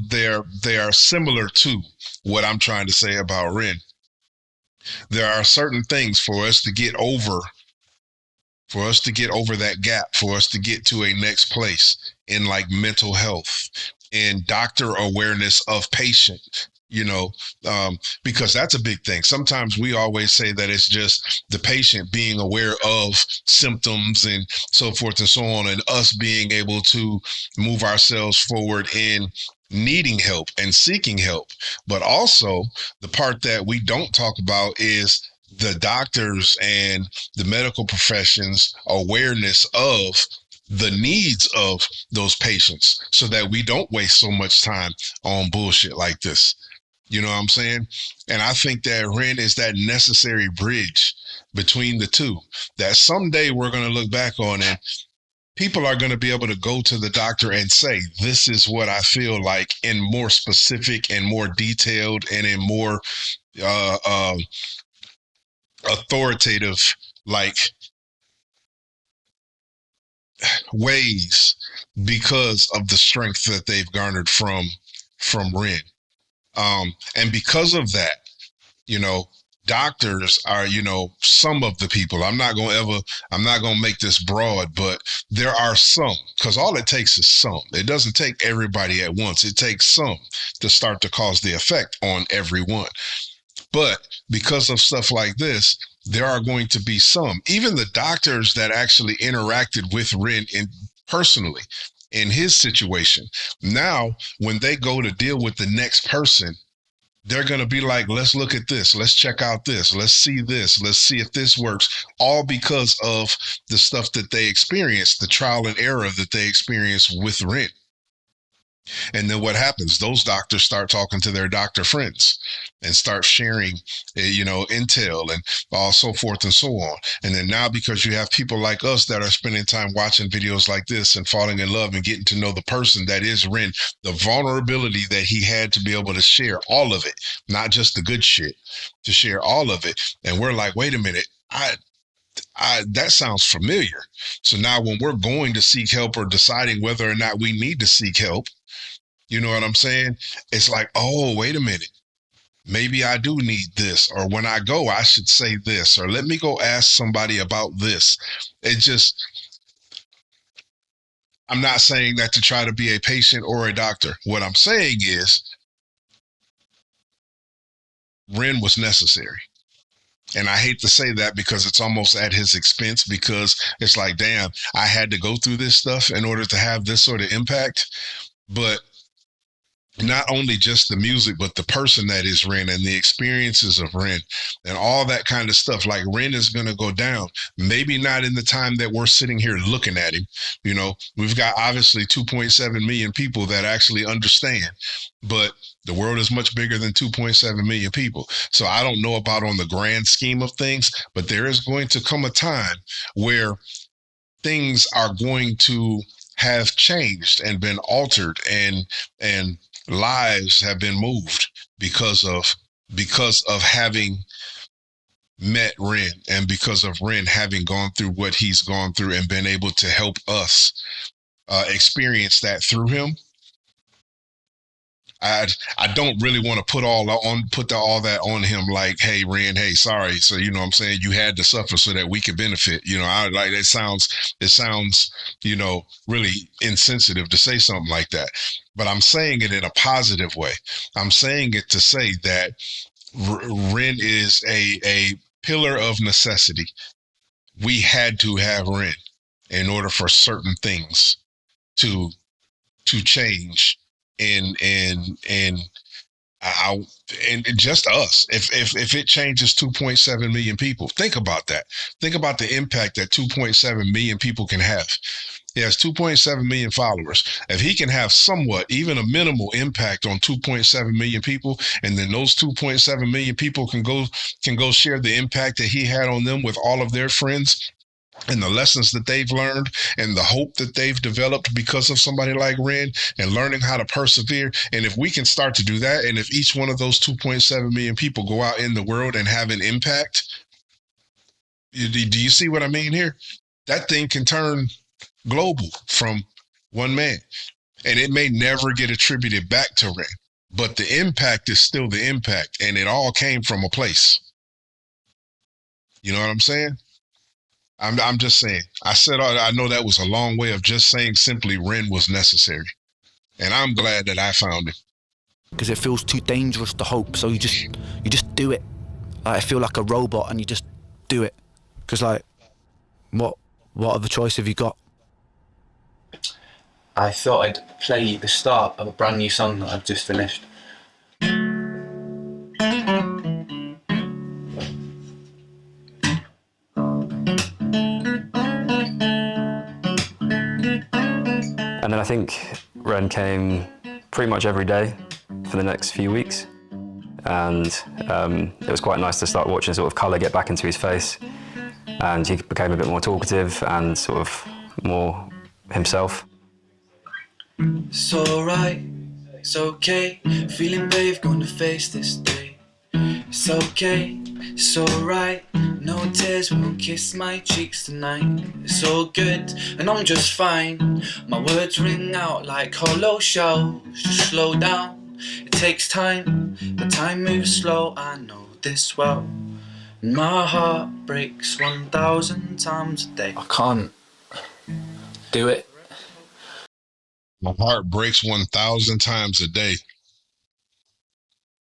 S1: to what I'm trying to say about Ren. There are certain things for us to get over that gap, for us to get to a next place in like mental health and doctor awareness of patient, you know, because that's a big thing. Sometimes we always say that it's just the patient being aware of symptoms and so forth and so on, and us being able to move ourselves forward in needing help and seeking help. But also, the part that we don't talk about is the doctors and the medical professions awareness of the needs of those patients so that we don't waste so much time on bullshit like this. You know what I'm saying? And I think that Ren is that necessary bridge between the two that someday we're going to look back on, and people are going to be able to go to the doctor and say, this is what I feel like, in more specific and more detailed and in more uh, uh, authoritative, like, ways, because of the strength that they've garnered from Ren. And because of that, you know, doctors are, you know, some of the people. I'm not gonna make this broad, but there are some, because all it takes is some. It doesn't take everybody at once. It takes some to start to cause the effect on everyone. But because of stuff like this, there are going to be some, even the doctors that actually interacted with Ren personally in his situation. Now, when they go to deal with the next person, they're going to be like, let's look at this. Let's check out this. Let's see this. Let's see if this works. All because of the stuff that they experienced, the trial and error that they experienced with Ren. And then what happens? Those doctors start talking to their doctor friends and start sharing, you know, intel and so forth and so on. And then now, because you have people like us that are spending time watching videos like this and falling in love and getting to know the person that is Ren, the vulnerability that he had to be able to share all of it, not just the good shit, to share all of it. And we're like, wait a minute, that sounds familiar. So now when we're going to seek help or deciding whether or not we need to seek help, you know what I'm saying? It's like, oh, wait a minute. Maybe I do need this. Or when I go, I should say this. Or let me go ask somebody about this. It just, I'm not saying that to try to be a patient or a doctor. What I'm saying is, Ren was necessary. And I hate to say that because it's almost at his expense, because it's like, damn, I had to go through this stuff in order to have this sort of impact. But not only just the music, but the person that is Ren and the experiences of Ren and all that kind of stuff. Like, Ren is going to go down, maybe not in the time that we're sitting here looking at him. You know, we've got obviously 2.7 million people that actually understand, but the world is much bigger than 2.7 million people. So I don't know about on the grand scheme of things, but there is going to come a time where things are going to have changed and been altered, and lives have been moved because of having met Ren, and because of Ren having gone through what he's gone through and been able to help us experience that through him. I don't really want to put all that on him, like, hey Ren, hey, sorry, so you know what I'm saying, you had to suffer so that we could benefit. You know, I like, it sounds you know, really insensitive to say something like that, but I'm saying it in a positive way. I'm saying it to say that Ren is a pillar of necessity. We had to have Ren in order for certain things to change in I and just us. If it changes 2.7 million people, think about that. Think about the impact that 2.7 million people can have. He has 2.7 million followers. If he can have somewhat, even a minimal impact on 2.7 million people, and then those 2.7 million people can go share the impact that he had on them with all of their friends and the lessons that they've learned and the hope that they've developed because of somebody like Ren and learning how to persevere. And if we can start to do that, and if each one of those 2.7 million people go out in the world and have an impact, do you see what I mean here? That thing can turn global from one man. And it may never get attributed back to Ren, but the impact is still the impact. And it all came from a place. You know what I'm saying? I'm just saying. I know that was a long way of just saying simply Ren was necessary. And I'm glad that I found him.
S3: Because it feels too dangerous to hope, so you just do it. Like, I feel like a robot and you just do it. Because, like, what other choice have you got?
S2: I thought I'd play the start of a brand new song that I've just finished.
S10: And then I think Ren came pretty much every day for the next few weeks. And it was quite nice to start watching sort of colour get back into his face. And he became a bit more talkative and sort of more himself.
S12: It's alright, it's okay. Feeling brave, gonna face this day. It's okay, it's alright. No tears will kiss my cheeks tonight. It's all good, and I'm just fine. My words ring out like hollow shells. Just slow down, it takes time. But time moves slow, I know this well. And my heart breaks 1,000 times a day.
S2: I can't do it.
S1: My heart breaks 1,000 times a day.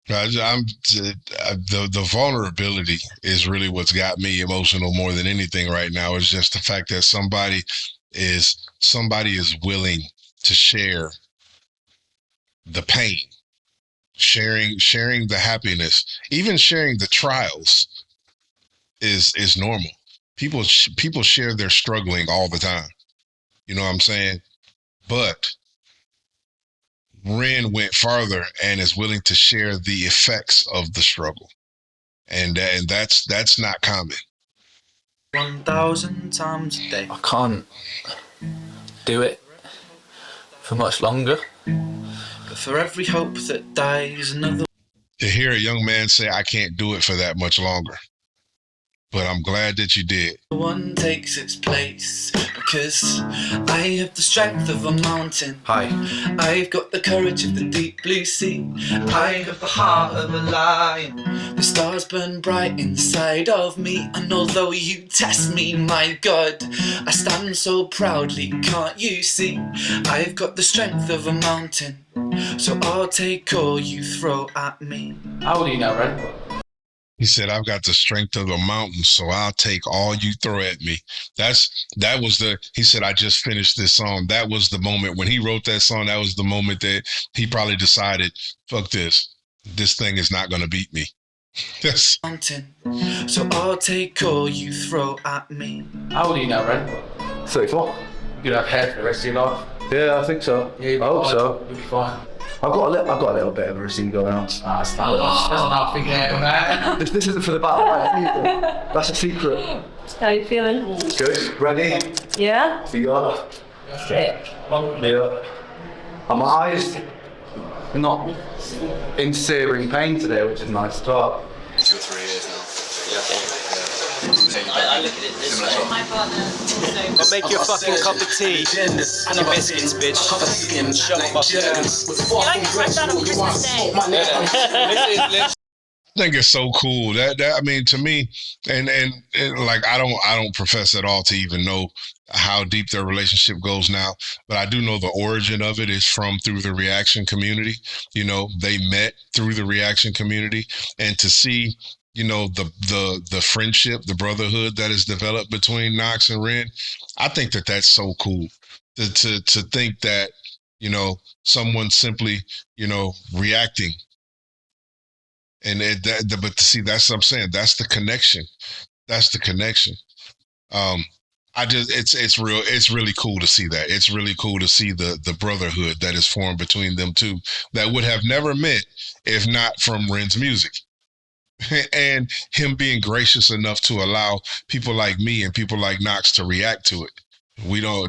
S1: The vulnerability is really what's got me emotional more than anything right now. It's just the fact that somebody is willing to share the pain, sharing the happiness, even sharing the trials is normal. People share their struggling all the time. You know what I'm saying? But Ren went farther and is willing to share the effects of the struggle, and that's not common.
S12: 1,000 times a day.
S2: I can't do it for much longer.
S12: But for every hope that dies, another.
S1: To hear a young man say, "I can't do it for that much longer," but I'm glad that you did.
S12: One takes its place because I have the strength of a mountain.
S2: Hi.
S12: I've got the courage of the deep blue sea. I have the heart of a lion. The stars burn bright inside of me, and although you test me, my God, I stand so proudly, can't you see? I've got the strength of a mountain, so I'll take all you throw at me.
S2: How old are you now, Ren?
S1: He said, "I've got the strength of a mountain, so I'll take all you throw at me." He said, "I just finished this song." That was the moment when he wrote that song. That was the moment that he probably decided, fuck this. This thing is not going to beat me. Yes.
S12: Mountain, so I'll take all you throw at me.
S2: How old are you now, Ren?
S7: 34.
S2: You'll have hair for the rest of your life.
S7: Yeah, I think so.
S2: Yeah,
S7: I hope so.
S2: You'll be fine.
S7: I've got a little bit of a receipt going on.
S2: That's not big hair, man.
S7: This isn't for the battle. Right? That's a secret.
S9: How you feeling?
S7: Good. Ready?
S9: Yeah?
S7: You got it.
S9: Sick.
S7: Yeah. And my eyes are not in searing pain today, which is nice to talk.
S13: 2 or 3 years now.
S14: I look at it this way. My partner.
S6: I'll make you a fucking cup of tea and your biscuits, bitch. Shut up,
S14: You like to crack that on Christmas Day.
S1: I think it's so cool that I mean, to me, and like I don't profess at all to even know how deep their relationship goes now, but I do know the origin of it is through the reaction community. You know, they met through the reaction community, and to see, you know, the friendship, the brotherhood that is developed between Knox and Ren, I think that that's so cool. To think that, you know, someone simply, you know, reacting And but see, that's what I'm saying. That's the connection. That's the connection. It's really cool to see that. It's really cool to see the brotherhood that is formed between them two that would have never met if not from Ren's music. And him being gracious enough to allow people like me and people like Knox to react to it.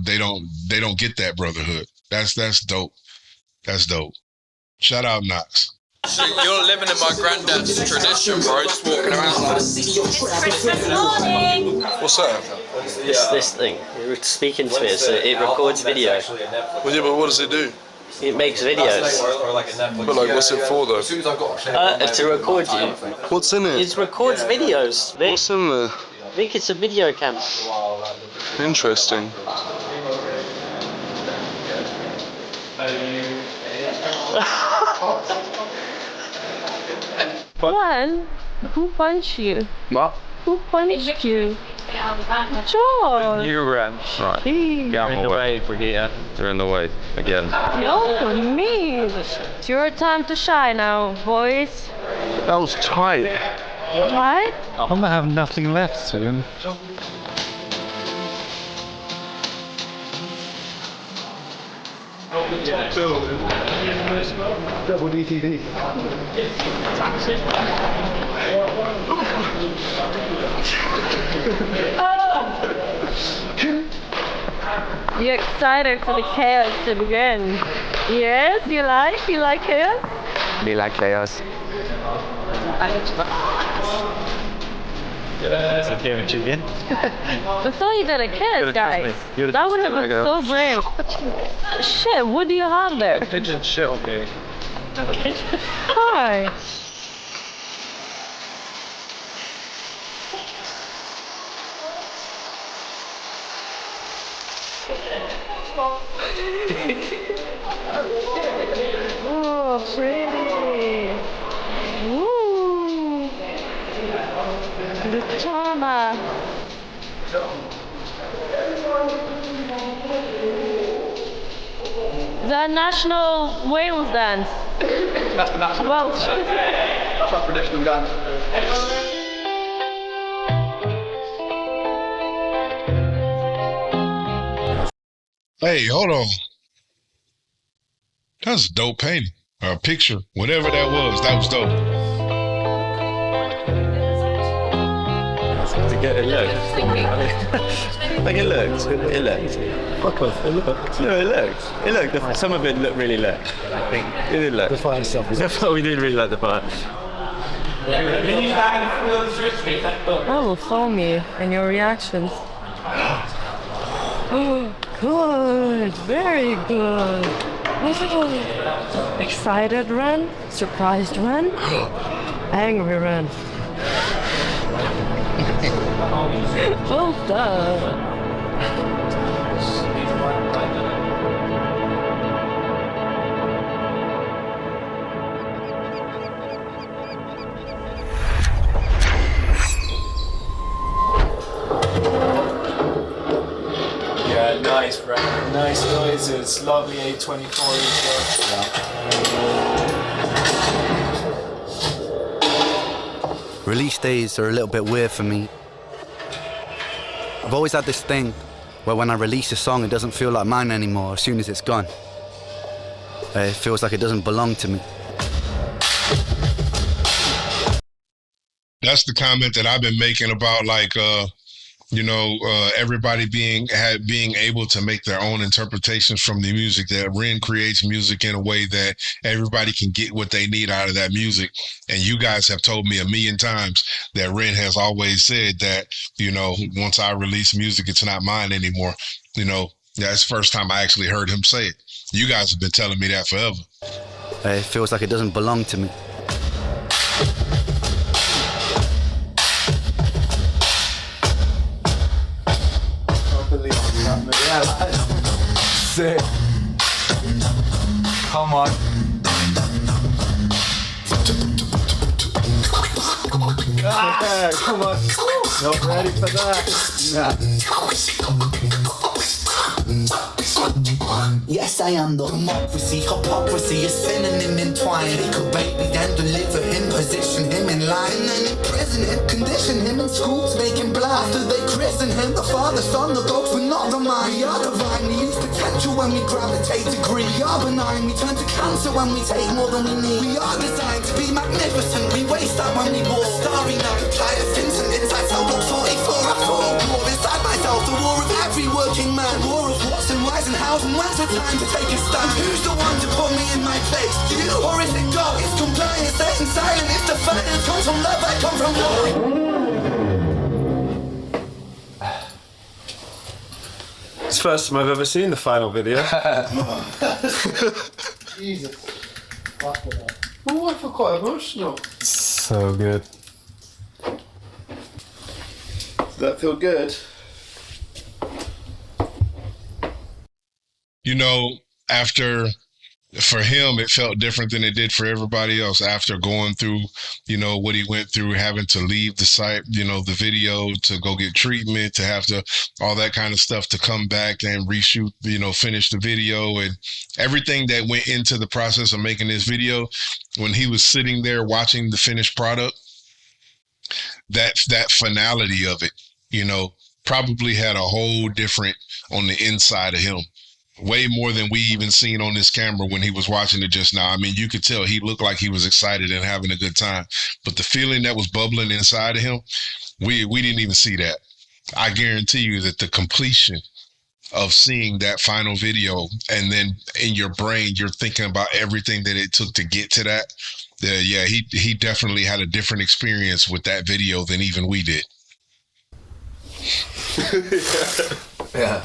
S1: They don't get that brotherhood. That's dope. That's dope. Shout out Knox.
S13: You're living in my granddad's tradition, bro. Just walking around like.
S9: Christmas morning.
S13: What's that?
S6: This thing. You're speaking to it, so it records video.
S13: Well, yeah, but what does it do?
S6: It makes videos.
S13: But like, what's it for though?
S6: To record you.
S13: What's in it?
S6: It records videos.
S13: What's in there?
S6: I think it's a video camera.
S13: Interesting.
S9: Juan, who punched you?
S7: What?
S9: Who punched you? George.
S10: You ran. Right.
S9: Jeez.
S10: Get out of the way, Brigitte. You're in the way again.
S9: No, me. It's your time to shine now, boys.
S7: That was tight.
S9: Right?
S7: I'm gonna have nothing left soon. Double DTD.
S9: You excited for the chaos to begin? Yes, you like chaos?
S7: Me like chaos.
S6: I
S9: thought you did a kiss, guys. That would have been so brave. Shit, what do you have there?
S7: Pigeon shit, okay.
S9: Hi. Oh, pretty. Ooh. The trauma. The national Wales dance.
S7: That's the national.
S9: Welsh.
S7: That's our traditional dance.
S1: Hey, hold on. That's a dope painting. Or a picture. Whatever that was dope.
S10: To get it looked. Like it looked. Fuck off, it looked. No, it looked. Some of it looked really looked. I think. It did look. The fire stuff. We did really like the fire.
S9: I will film you and your reactions. Oh, good. Very good. Excited Ren? Surprised Ren? Angry Ren? Well done.
S15: Yeah, nice, bro. Nice noises. Lovely A24
S3: Release days are a little bit weird for me. I've always had this thing where when I release a song, it doesn't feel like mine anymore as soon as it's gone. It feels like it doesn't belong to me.
S1: That's the comment that I've been making about everybody being able to make their own interpretations from the music. That Ren creates music in a way that everybody can get what they need out of that music. And you guys have told me a million times that Ren has always said that, once I release music, it's not mine anymore. That's the first time I actually heard him say it. You guys have been telling me that forever.
S3: It feels like it doesn't belong to me.
S15: Sick. Come on. Yeah, come on. Not ready for that. Nah.
S4: Yes, I am the democracy, hypocrisy, a synonym entwined. Take a baby, then deliver him, position him in line, and then imprison him, condition him in schools, make him blind. After they christen him, the Father, Son, the ghost, we're not the mind. We are divine, we use potential when we gravitate degree. We are benign, we turn to cancer when we take more than we need. We are designed to be magnificent, we waste that when we walk. Starry night, apply a Vincent inside Cellblock 44. I fought war inside myself, the war of every working man. War of what's and why's and how's and when's the time to take a stand. Who's the one to put me in my place? You or is it God? It's compliance, staying silent. If defiance comes from love, I come from war.
S16: It's the first time I've ever seen the final video.
S15: Jesus. Oh, I feel quite emotional.
S16: So good. Does that feel good?
S1: You know, for him, it felt different than it did for everybody else after going through, what he went through, having to leave the site, the video to go get treatment, to have to, all that kind of stuff, to come back and reshoot, finish the video and everything that went into the process of making this video. When he was sitting there watching the finished product, that finality of it, probably had a whole different on the inside of him. Way more than we even seen on this camera when he was watching it just now. I mean, you could tell he looked like he was excited and having a good time. But the feeling that was bubbling inside of him, we didn't even see that. I guarantee you that the completion of seeing that final video, and then in your brain, you're thinking about everything that it took to get to that. Yeah, he definitely had a different experience with that video than even we did.
S7: Yeah.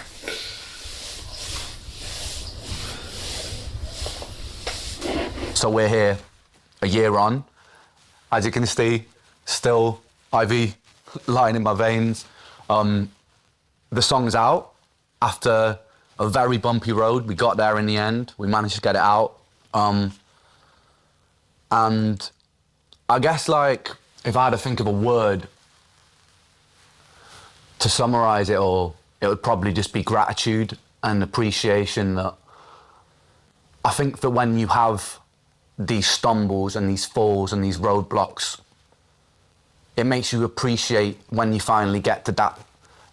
S7: So we're here a year on. As you can see, still IV lying in my veins. The song's out after a very bumpy road. We got there in the end. We managed to get it out. And I guess, if I had to think of a word to summarize it all, it would probably just be gratitude and appreciation. That I think that when you have these stumbles and these falls and these roadblocks, it makes you appreciate when you finally get to that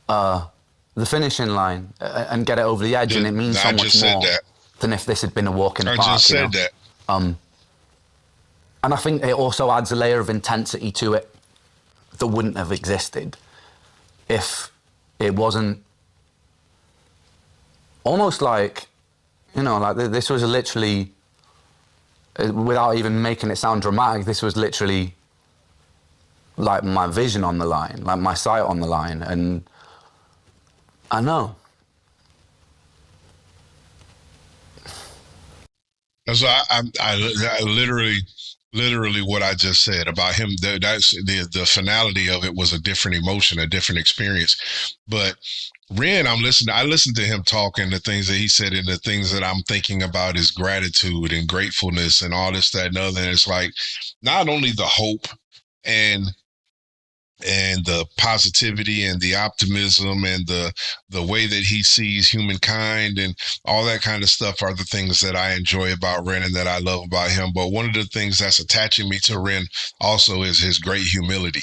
S7: the finishing line and get it over the edge, and it means so much more than if this had been a walk in the park.
S1: I just said that.
S7: And I think it also adds a layer of intensity to it that wouldn't have existed if it wasn't almost this was literally, without even making it sound dramatic, this was literally like my vision on the line, like my sight on the line. And I know.
S1: So I literally what I just said about him, that's the finality of it was a different emotion, a different experience. But Ren, I listened to him talk, and the things that he said and the things that I'm thinking about is gratitude and gratefulness and all this, that, and other. And it's like not only the hope and the positivity and the optimism and the way that he sees humankind and all that kind of stuff are the things that I enjoy about Ren and that I love about him. But one of the things that's attaching me to Ren also is his great humility.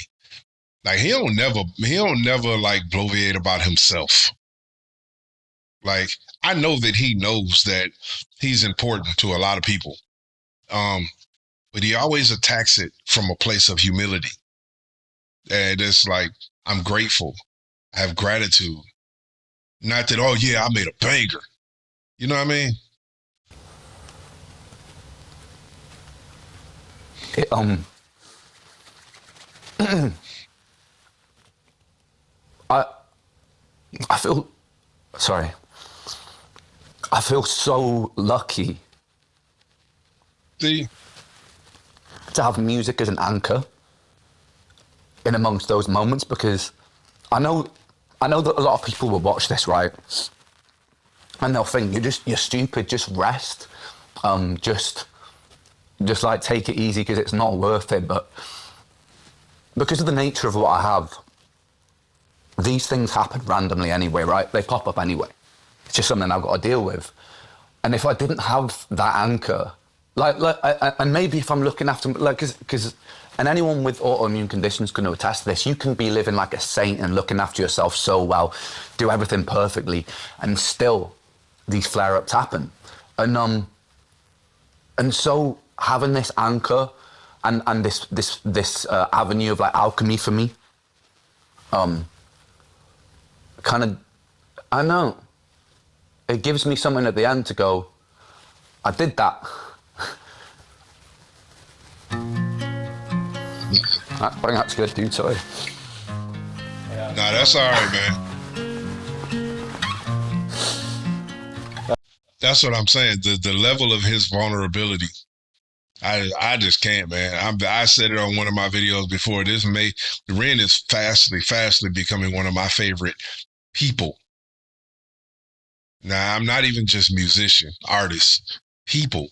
S1: Like he don't never bloviate about himself. Like I know that he knows that he's important to a lot of people. But he always attacks it from a place of humility. And it's like, I'm grateful. I have gratitude. Not that, oh yeah, I made a banger. You know what I mean?
S7: I feel so lucky to have music as an anchor in amongst those moments, because I know that a lot of people will watch this, right? And they'll think you're stupid, just rest. Just take it easy because it's not worth it. But because of the nature of what I have, these things happen randomly anyway, right? They pop up anyway. It's just something I've got to deal with. And if I didn't have that anchor, and maybe if I'm looking after, because and anyone with autoimmune conditions can attest to this, you can be living like a saint and looking after yourself so well, do everything perfectly, and still these flare-ups happen. And so having this anchor and this avenue of like alchemy for me, kind of, I know, it gives me something at the end to go, I did that. I think that's good, dude, sorry.
S1: Nah, that's all right, man. That's what I'm saying. The level of his vulnerability, I just can't, man. I said it on one of my videos before. Ren is fastly becoming one of my favorite people. Now, I'm not even just musician, artist, people.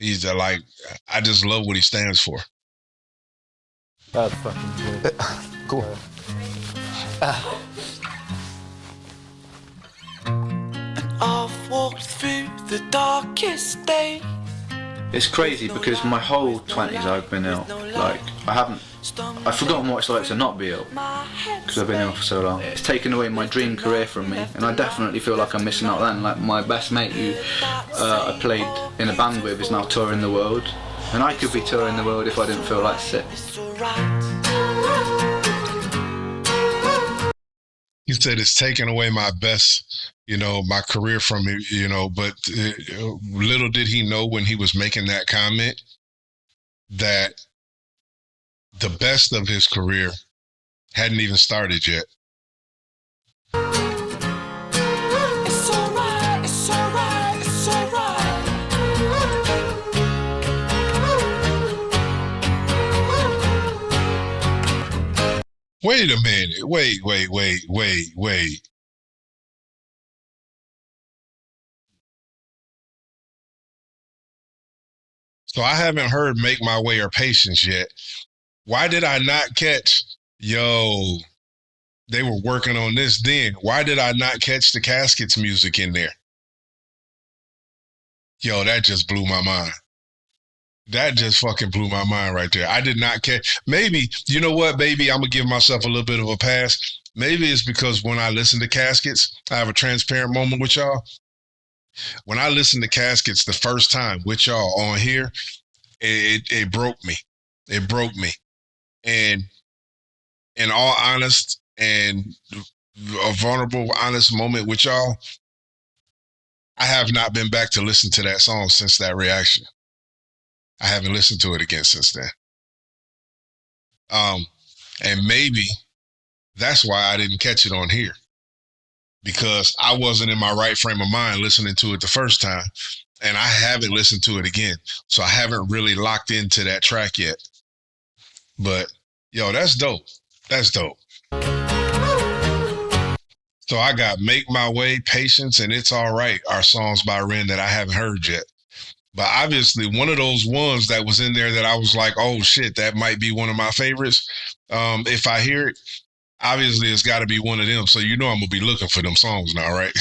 S1: He's like, I just love what he stands for.
S16: That's fucking good.
S7: Cool.
S12: I've walked through the darkest days.
S2: It's crazy because my whole 20s I've been ill. Like, I've forgotten what it's like to not be ill because I've been ill for so long. It's taken away my dream career from me, and I definitely feel like I'm missing out then. Like, my best mate who I played in a band with is now touring the world, and I could be touring the world if I didn't feel like sick.
S1: He said it's taken away my best, my career from me, but little did he know when he was making that comment that the best of his career hadn't even started yet.
S12: It's alright, it's alright, it's alright.
S1: Wait a minute. Wait. So I haven't heard Make My Way or Patience yet. Why did I not catch, they were working on this then. Why did I not catch the Caskets music in there? Yo, that just blew my mind. That just fucking blew my mind right there. I did not catch. Maybe, you know what, baby? I'm going to give myself a little bit of a pass. Maybe it's because when I listen to Caskets, I have a transparent moment with y'all. When I listened to Caskets the first time with y'all on here, it broke me. It broke me. And in all honest and a vulnerable, honest moment with y'all, I have not been back to listen to that song since that reaction. I haven't listened to it again since then. And maybe that's why I didn't catch it on here, because I wasn't in my right frame of mind listening to it the first time, and I haven't listened to it again. So I haven't really locked into that track yet. But yo, that's dope. That's dope. So I got Make My Way, Patience, and It's All Right are songs by Ren that I haven't heard yet. But obviously one of those ones that was in there that I was like, oh shit, that might be one of my favorites. If I hear it, obviously it's got to be one of them. So I'm going to be looking for them songs now, right?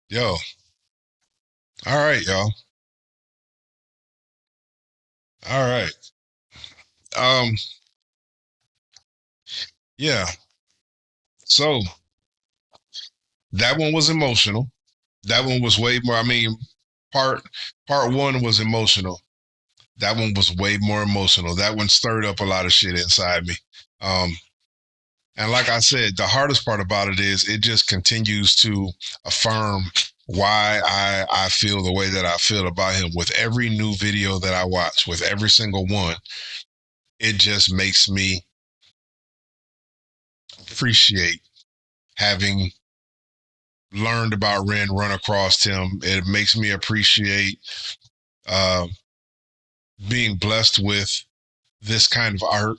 S1: Yo. All right, y'all. All right. Yeah. So that one was emotional. That one was way more. Part one was emotional. That one was way more emotional. That one stirred up a lot of shit inside me. And like I said, the hardest part about it is it just continues to affirm why I feel the way that I feel about him. With every new video that I watch, with every single one, it just makes me appreciate having learned about Ren, run across him. It makes me appreciate being blessed with this kind of art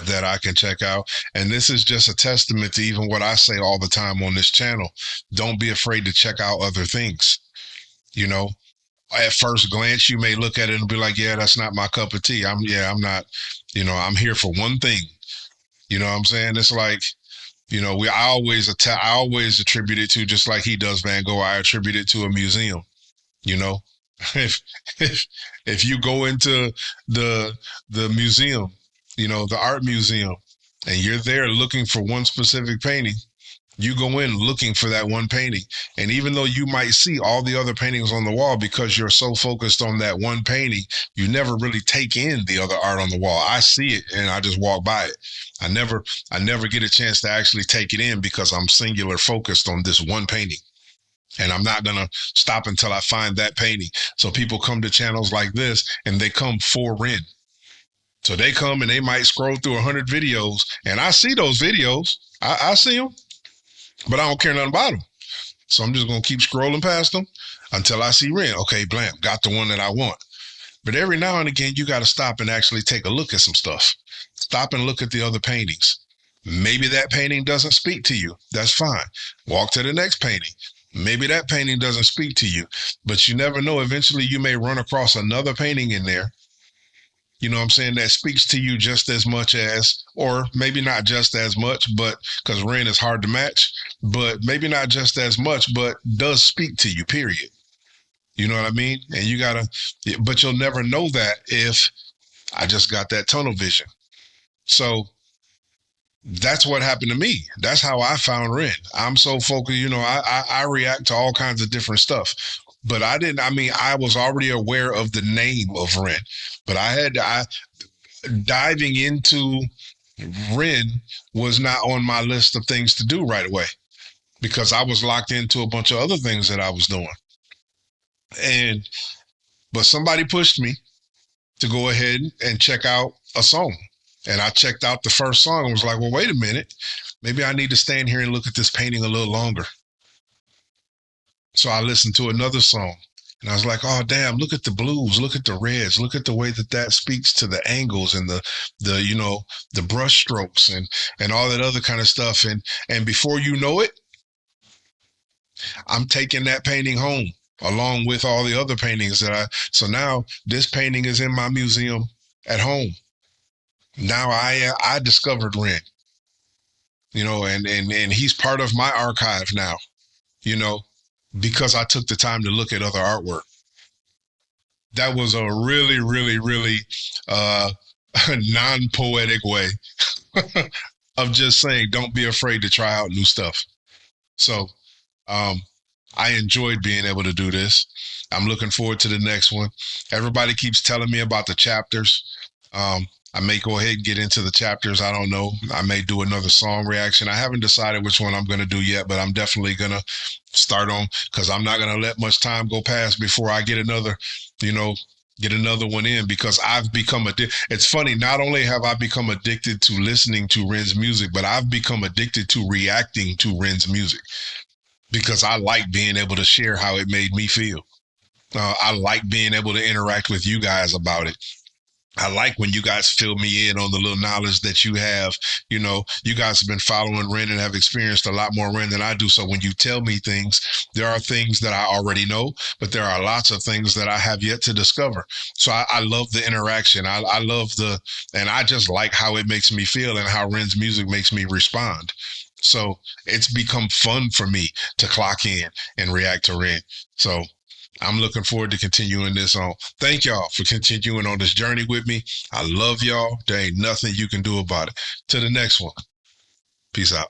S1: that I can check out. And this is just a testament to even what I say all the time on this channel. Don't be afraid to check out other things. at first glance, you may look at it and be like, yeah, that's not my cup of tea. I'm not, I'm here for one thing. You know what I'm saying? It's like, I always attribute it to, just like he does Van Gogh, I attribute it to a museum. If if you go into the museum, the art museum, and you're there looking for one specific painting, you go in looking for that one painting. And even though you might see all the other paintings on the wall, because you're so focused on that one painting, you never really take in the other art on the wall. I see it and I just walk by it. I never get a chance to actually take it in because I'm singular focused on this one painting. And I'm not going to stop until I find that painting. So people come to channels like this and they come for Ren. So they come and they might scroll through 100 videos, and I see those videos. I see them, but I don't care nothing about them. So I'm just going to keep scrolling past them until I see Ren. Okay, blam, got the one that I want. But every now and again, you got to stop and actually take a look at some stuff. Stop and look at the other paintings. Maybe that painting doesn't speak to you. That's fine. Walk to the next painting. Maybe that painting doesn't speak to you, but you never know. Eventually, you may run across another painting in there, you know what I'm saying, that speaks to you just as much as, or maybe not just as much, but because Ren is hard to match, but maybe not just as much, but does speak to you, period. You know what I mean? And you gotta, but you'll never know that if I just got that tunnel vision. So that's what happened to me. That's how I found Ren. I'm so focused, I react to all kinds of different stuff. But I was already aware of the name of Ren. But diving into Ren was not on my list of things to do right away, because I was locked into a bunch of other things that I was doing. But somebody pushed me to go ahead and check out a song. And I checked out the first song and was like, well, wait a minute. Maybe I need to stand here and look at this painting a little longer. So I listened to another song and I was like, oh, damn, look at the blues. Look at the reds. Look at the way that speaks to the angles and the brush strokes and all that other kind of stuff. And before you know it, I'm taking that painting home along with all the other paintings so now this painting is in my museum at home. Now I discovered Ren, and he's part of my archive now, because I took the time to look at other artwork. That was a really, really, really non-poetic way of just saying, don't be afraid to try out new stuff. So I enjoyed being able to do this. I'm looking forward to the next one. Everybody keeps telling me about the chapters. I may go ahead and get into the chapters. I don't know. I may do another song reaction. I haven't decided which one I'm going to do yet, but I'm definitely going to start on, because I'm not going to let much time go past before I get another one in, because I've become addicted. It's funny. Not only have I become addicted to listening to Ren's music, but I've become addicted to reacting to Ren's music, because I like being able to share how it made me feel. I like being able to interact with you guys about it. I like when you guys fill me in on the little knowledge that you have. You guys have been following Ren and have experienced a lot more Ren than I do. So when you tell me things, there are things that I already know, but there are lots of things that I have yet to discover. So I love the interaction. I love and I just like how it makes me feel and how Ren's music makes me respond. So it's become fun for me to clock in and react to Ren. So I'm looking forward to continuing this on. Thank y'all for continuing on this journey with me. I love y'all. There ain't nothing you can do about it. To the next one. Peace out.